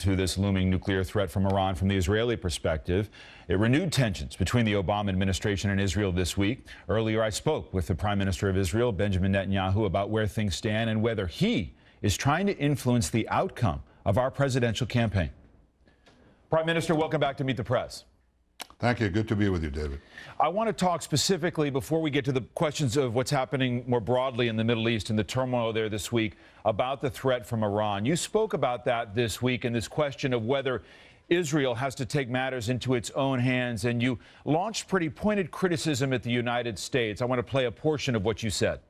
To this looming nuclear threat from Iran from the Israeli perspective. It renewed tensions between the Obama administration and Israel this week. Earlier, I spoke with the Prime Minister of Israel, Benjamin Netanyahu, about where things stand and whether he is trying to influence the outcome of our presidential campaign. Prime Minister, welcome back to Meet the Press. Thank you. Good to be with you, David. I want to talk specifically, before we get to the questions of what's happening more broadly in the Middle East and the turmoil there this week, about the threat from Iran. You spoke about that this week and this question of whether Israel has to take matters into its own hands, and you launched pretty pointed criticism at the United States. I want to play a portion of what you said.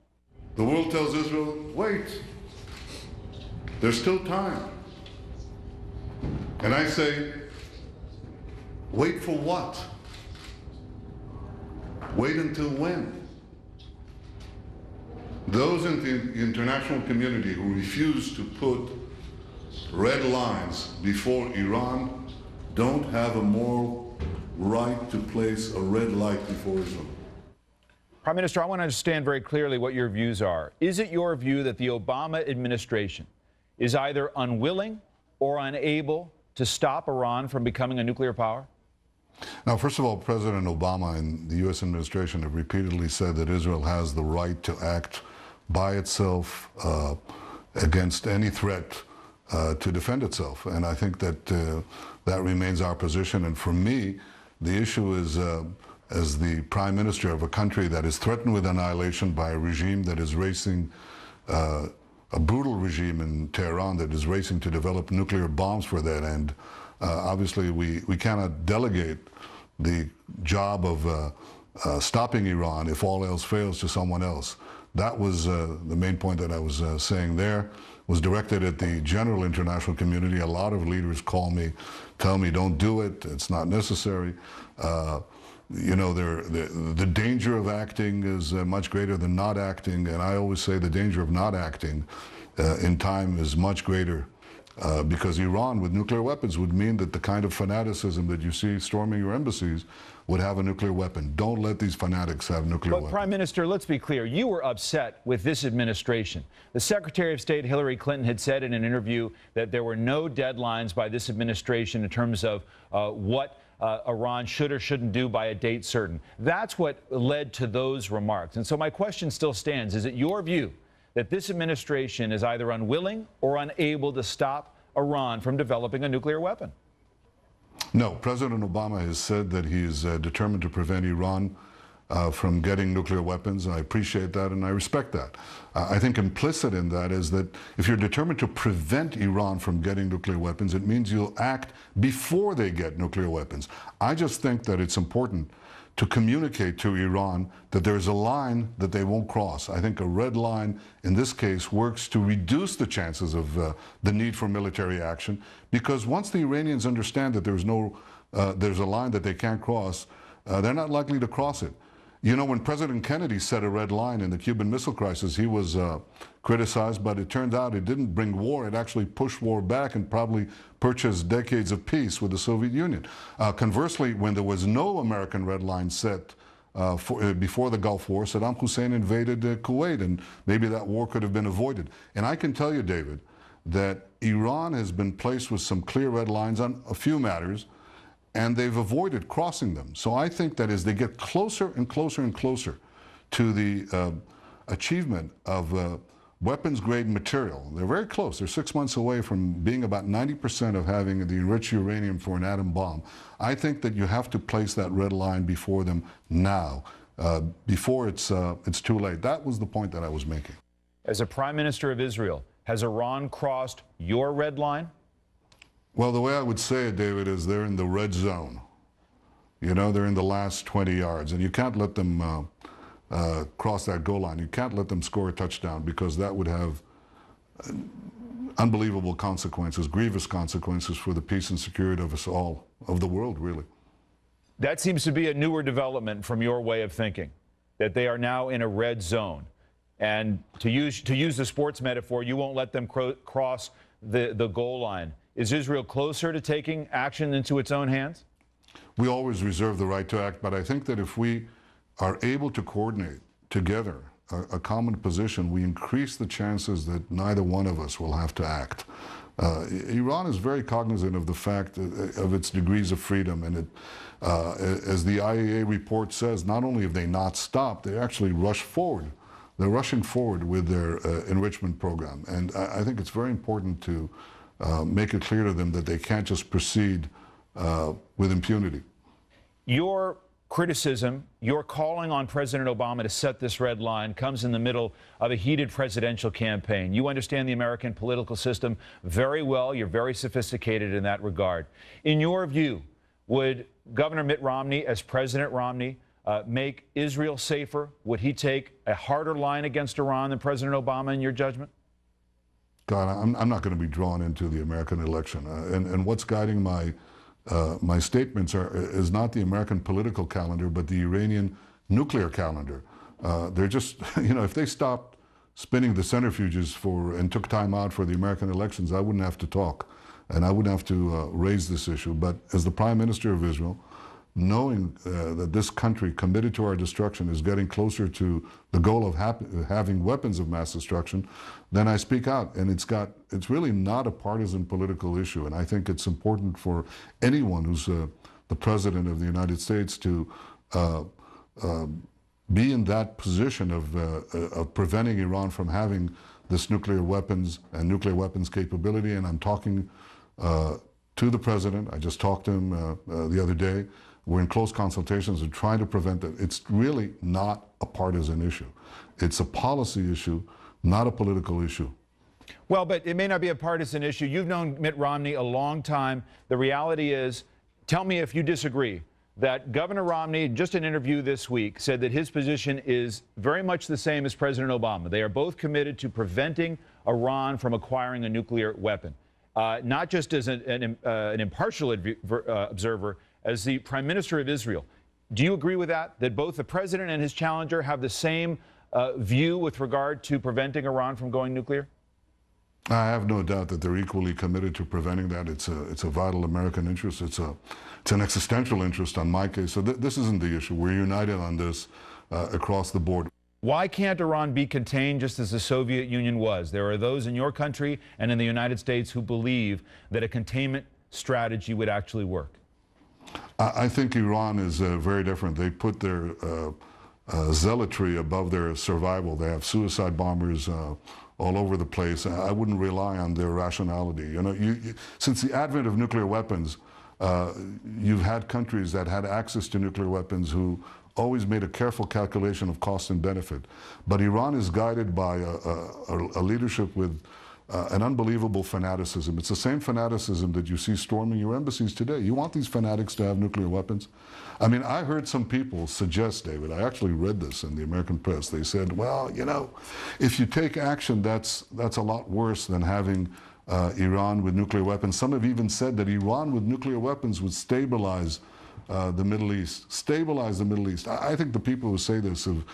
The world tells Israel, wait, there's still time. And I say, wait for what? Wait until when? Those in the international community who refuse to put red lines before Iran don't have a moral right to place a red light before Israel. Prime Minister, I want to understand very clearly what your views are. Is it your view that the Obama administration is either unwilling or unable to stop Iran from becoming a nuclear power? Now, first of all, President Obama and the U.S. administration have repeatedly said that Israel has the right to act by itself against any threat to defend itself. And I think that that remains our position. And for me, the issue is, as the Prime Minister of a country that is threatened with annihilation by a regime that is racing, a brutal regime in Tehran that is racing to develop nuclear bombs for that end. Obviously, we cannot delegate the job of stopping Iran, if all else fails, to someone else. That was the main point that I was saying there, was directed at the general international community. A lot of leaders call me, tell me, don't do it, it's not necessary. You know, the danger of acting is much greater than not acting, and I always say the danger of not acting in time is much greater. Because Iran with nuclear weapons would mean that the kind of fanaticism that you see storming your embassies would have a nuclear weapon. Don't let these fanatics have nuclear weapons. Prime Minister, let's be clear. You were upset with this administration. The Secretary of State, Hillary Clinton, had said in an interview that there were no deadlines by this administration in terms of what Iran should or shouldn't do by a date certain. That's what led to those remarks. And so my question still stands. Is it your view that this administration is either unwilling or unable to stop Iran from developing a nuclear weapon? No. President Obama has said that he is determined to prevent Iran from getting nuclear weapons. I appreciate that and I respect that. I think implicit in that is that if you're determined to prevent Iran from getting nuclear weapons, it means you'll act before they get nuclear weapons. I just think that it's important to communicate to Iran that there's a line that they won't cross. I think a red line in this case works to reduce the chances of the need for military action, because once the Iranians understand that there's a line that they can't cross, they're not likely to cross it. You know, when President Kennedy set a red line in the Cuban Missile Crisis, he was criticized, but it turned out it didn't bring war. It actually pushed war back and probably purchased decades of peace with the Soviet Union. Conversely, when there was no American red line set before the Gulf War, Saddam Hussein invaded Kuwait, and maybe that war could have been avoided. And I can tell you, David, that Iran has been placed with some clear red lines on a few matters, and they've avoided crossing them. So I think that as they get closer and closer and closer to the achievement of weapons-grade material, they're very close. They're 6 months away from being about 90% of having the enriched uranium for an atom bomb. I think that you have to place that red line before them now, before it's too late. That was the point that I was making. As a Prime Minister of Israel, has Iran crossed your red line? Well, the way I would say it, David, is they're in the red zone. You know, they're in the last 20 yards, and you can't let them cross that goal line. You can't let them score a touchdown, because that would have unbelievable consequences, grievous consequences for the peace and security of us all, of the world, really. That seems to be a newer development from your way of thinking, that they are now in a red zone. And to use the sports metaphor, you won't let them cross the goal line. Is Israel closer to taking action into its own hands? We always reserve the right to act, but I think that if we are able to coordinate together a common position, we increase the chances that neither one of us will have to act. Iran is very cognizant of the fact of its degrees of freedom, and as the IAEA report says, not only have they not stopped, they actually rushed forward. They're rushing forward with their enrichment program, and I think it's very important to make it clear to them that they can't just proceed with impunity. Your criticism, your calling on President Obama to set this red line comes in the middle of a heated presidential campaign. You understand the American political system very well. You're very sophisticated in that regard. In your view, would Governor Mitt Romney, as President Romney, make Israel safer? Would he take a harder line against Iran than President Obama, in your judgment? God, I'm not going to be drawn into the American election. And what's guiding my statements is not the American political calendar, but the Iranian nuclear calendar. They're just, if they stopped spinning the centrifuges and took time out for the American elections, I wouldn't have to talk, and I wouldn't have to raise this issue. But as the Prime Minister of Israel, knowing that this country committed to our destruction is getting closer to the goal of having weapons of mass destruction, then I speak out. And it's really not a partisan political issue. And I think it's important for anyone who's the President of the United States to be in that position of preventing Iran from having this nuclear weapons and nuclear weapons capability. And I'm talking to the President. I just talked to him the other day. We're in close consultations and trying to prevent it. It's really not a partisan issue. It's a policy issue, not a political issue. Well, but it may not be a partisan issue. You've known Mitt Romney a long time. The reality is, tell me if you disagree, that Governor Romney, just an interview this week, said that his position is very much the same as President Obama. They are both committed to preventing Iran from acquiring a nuclear weapon. Not just as an impartial observer, as the Prime Minister of Israel. Do you agree with that? That both the President and his challenger have the same view with regard to preventing Iran from going nuclear? I have no doubt that they're equally committed to preventing that. It's a vital American interest. It's an existential interest on my case. So this isn't the issue. We're united on this across the board. Why can't Iran be contained just as the Soviet Union was? There are those in your country and in the United States who believe that a containment strategy would actually work. I think Iran is very different. They put their zealotry above their survival. They have suicide bombers all over the place. I wouldn't rely on their rationality. Since the advent of nuclear weapons, you've had countries that had access to nuclear weapons who always made a careful calculation of cost and benefit. But Iran is guided by a leadership with an unbelievable fanaticism. It's the same fanaticism that you see storming your embassies today. You want these fanatics to have nuclear weapons? I mean, I heard some people suggest, David, I actually read this in the American press. They said, well, if you take action, that's a lot worse than having Iran with nuclear weapons. Some have even said that Iran with nuclear weapons would stabilize the Middle East. Stabilize the Middle East. I think the people who say this have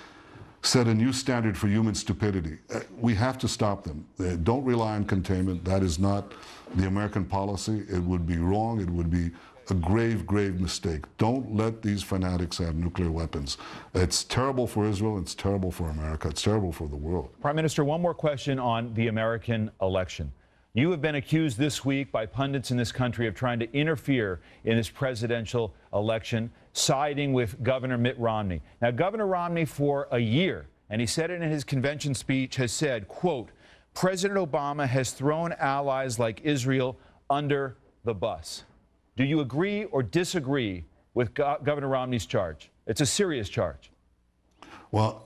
set a new standard for human stupidity. We have to stop them. Don't rely on containment. That is not the American policy. It would be wrong. It would be a grave, grave mistake. Don't let these fanatics have nuclear weapons. It's terrible for Israel. It's terrible for America. It's terrible for the world. Prime Minister, one more question on the American election. You have been accused this week by pundits in this country of trying to interfere in this presidential election, siding with Governor Mitt Romney. Now, Governor Romney, for a year, and he said it in his convention speech, has said, quote, President Obama has thrown allies like Israel under the bus. Do you agree or disagree with Governor Romney's charge? It's a serious charge. Well,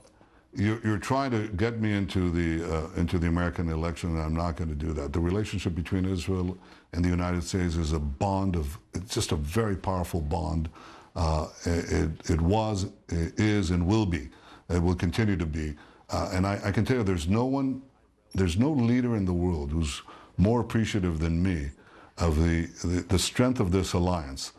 you're trying to get me into the American election, and I'm not going to do that. The relationship between Israel and the United States is a bond it's just a very powerful bond. It was, it is, and will be. It will continue to be. And I can tell you, there's no leader in the world who's more appreciative than me of the strength of this alliance.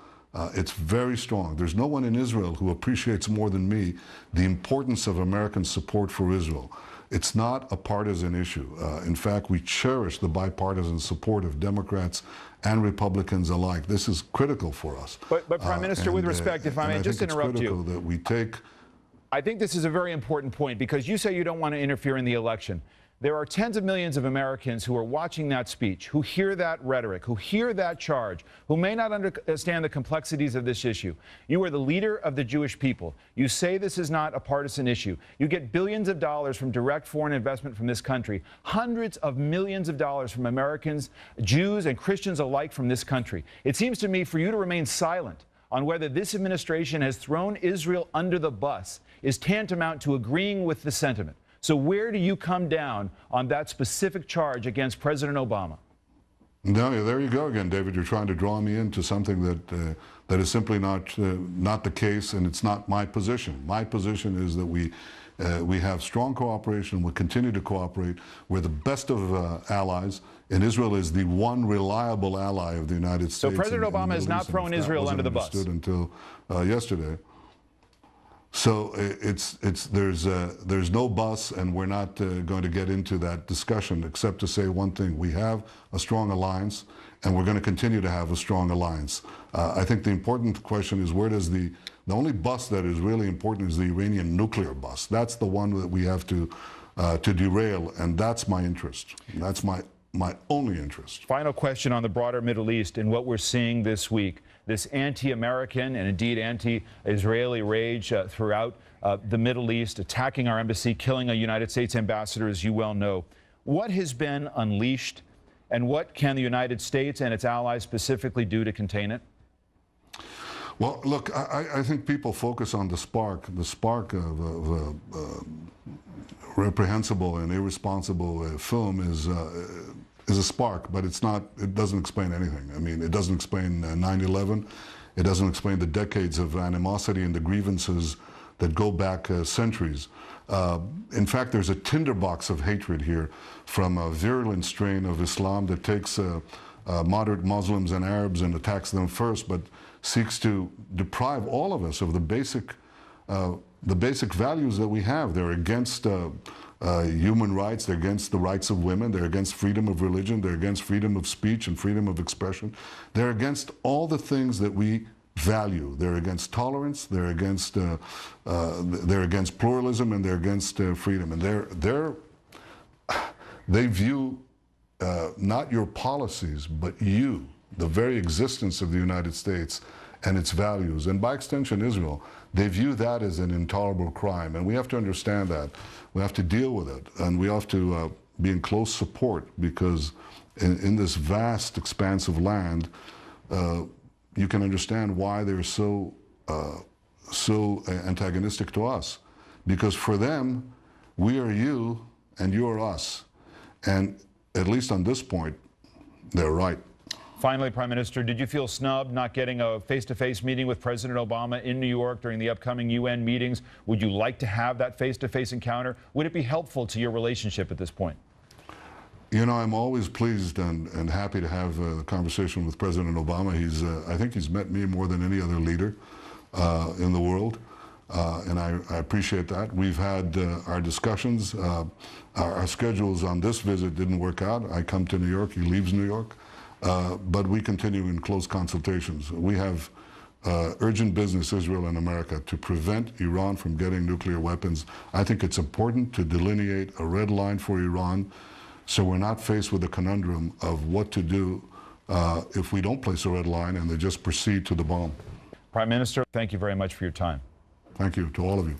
It's very strong. There's no one in Israel who appreciates more than me the importance of American support for Israel. It's not a partisan issue. In fact, we cherish the bipartisan support of Democrats and Republicans alike. This is critical for us. But Prime Minister, with respect, if I may just interrupt you. That we take. I think this is a very important point because you say you don't want to interfere in the election. There are tens of millions of Americans who are watching that speech, who hear that rhetoric, who hear that charge, who may not understand the complexities of this issue. You are the leader of the Jewish people. You say this is not a partisan issue. You get billions of dollars from direct foreign investment from this country, hundreds of millions of dollars from Americans, Jews and Christians alike from this country. It seems to me for you to remain silent on whether this administration has thrown Israel under the bus is tantamount to agreeing with the sentiment. So where do you come down on that specific charge against President Obama? No, there you go again, David. You're trying to draw me into something that is simply not the case, and it's not my position. My position is that we have strong cooperation. We'll continue to cooperate. We're the best of allies, and Israel is the one reliable ally of the United States. So President Obama has not thrown Israel under the bus until yesterday. So there's no bus, and we're not going to get into that discussion except to say one thing: we have a strong alliance, and we're going to continue to have a strong alliance. I think the important question is where does the only bus that is really important is the Iranian nuclear bus. That's the one that we have to derail, and that's my interest. That's my only interest. Final question on the broader Middle East and what we're seeing this week. This anti-American and indeed anti-Israeli rage throughout the Middle East, attacking our embassy, killing a United States ambassador, as you well know. What has been unleashed, and what can the United States and its allies specifically do to contain it? Well, look, I think people focus on the spark of reprehensible and irresponsible film is a spark, but it's not. It doesn't explain anything. I mean, it doesn't explain 9/11. It doesn't explain the decades of animosity and the grievances that go back centuries. In fact, there's a tinderbox of hatred here from a virulent strain of Islam that takes moderate Muslims and Arabs and attacks them first, but seeks to deprive all of us of the basic values that we have. They're against human rights. They're against the rights of women. They're against freedom of religion. They're against freedom of speech and freedom of expression. They're against all the things that we value. They're against tolerance. They're against pluralism, and they're against freedom. And they view not your policies, but you, the very existence of the United States and its values, and by extension Israel, they view that as an intolerable crime. And we have to understand that. We have to deal with it, and we have to be in close support, because in this vast expanse of land, you can understand why they're so antagonistic to us. Because for them, we are you and you are us. And at least on this point, they're right. Finally, Prime Minister, did you feel snubbed not getting a face-to-face meeting with President Obama in New York during the upcoming UN meetings? Would you like to have that face-to-face encounter? Would it be helpful to your relationship at this point? You know, I'm always pleased and happy to have a conversation with President Obama. I think he's met me more than any other leader in the world, and I appreciate that. We've had our discussions. Our schedules on this visit didn't work out. I come to New York, he leaves New York. But we continue in close consultations. We have urgent business, Israel and America, to prevent Iran from getting nuclear weapons. I think it's important to delineate a red line for Iran, so we're not faced with the conundrum of what to do if we don't place a red line and they just proceed to the bomb. Prime Minister, thank you very much for your time. Thank you to all of you.